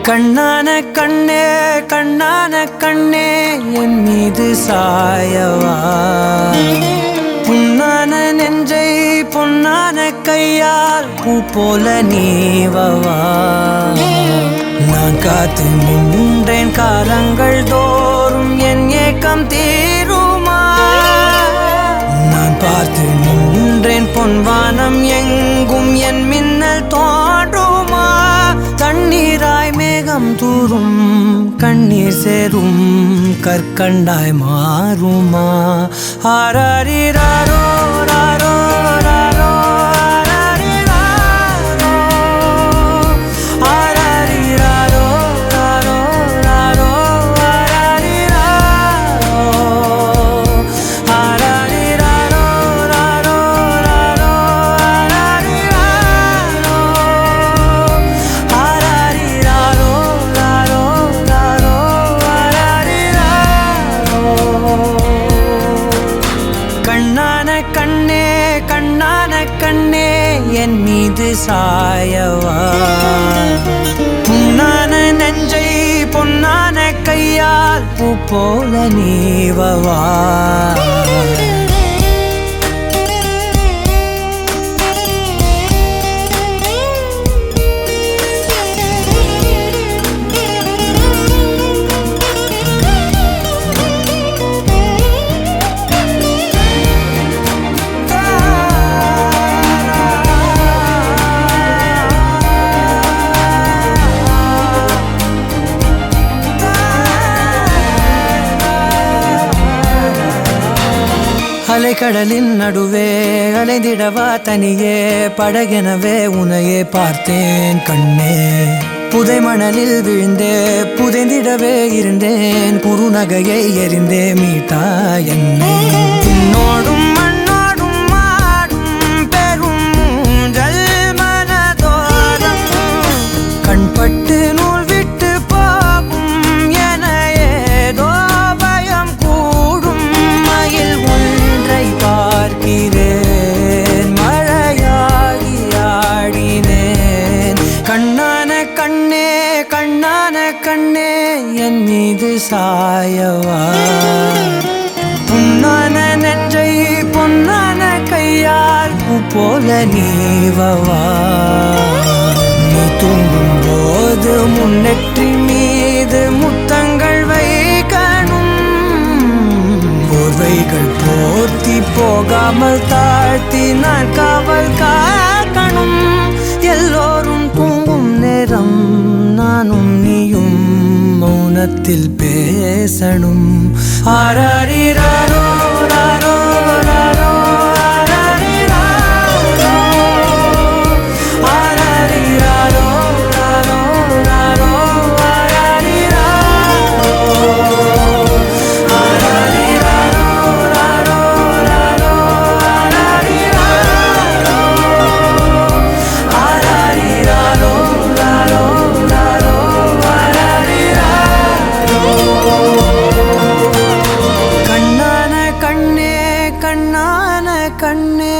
கண்ணான கண்ணே கண்ணான கண்ணே என் மீது சாயவா புண்ணான நெஞ்சை பொன்னான கையால் பூ போல நீவவா நான் காத்து நின்றேன் காலங்கள் தோறும் என் ஏக்கம் தீருமா நான் பார்த்து நின்றேன் பொன்வானம் எங்கும் என் மின்னல் தோன்றுமா தண்ணீராய் மேகம் தூரும் கண்ணீர் சேரும் கற்கண்டாய் மாறுமா ஆராரிராரோ ராரோ ராரோ ஆராரிராரோ ராரோ ராரோ ஆராரிராரோ ராரோ ராரோ கண்ணான கண்ணே கண்ணான கண்ணே என் மீது சாயவா புண்ணான நெஞ்சை பொன்னான கையால் பூ போல நீவவா அலைக்கடலின் நடுவே அலைந்திடவா தனியே படகெனவே உனையே பார்த்தேன் கண்ணே புதை மணலில் விழுந்தே புதைந்திடவே இருந்தேன் குறுநகையை எறிந்தே மீட்டா என்னை உன்னோடும் மண்ணோடும் மாடும் பெரும் ஊஞ்சல் மனதோரம் கண்பட்டு நூல் விட்டு போகும் என ஏதோ பயம் கூடும் மயில் பார்க்கிறேன் மழையாகி ஆடினேன் கண்ணான கண்ணே கண்ணான கண்ணே என் மீது சாயவா புண்ணான நெஞ்சை பொன்னான கையால் பூ போல நீவவா நீ தூங்கும் போது முன்னெற்றி மீது முத்தங்கள் வைக்கணும் போர்வைகள் போர்த்தி போகாமல் தாழ்த்தி நான் காவல் காக்கணும் எல்லோரும் தூங்கும் நேரம் நானும் நீயும் மௌனத்தில் பேசணும் ஆராரிராரோ ராரோ ராரோ கண்ணான கண்ணே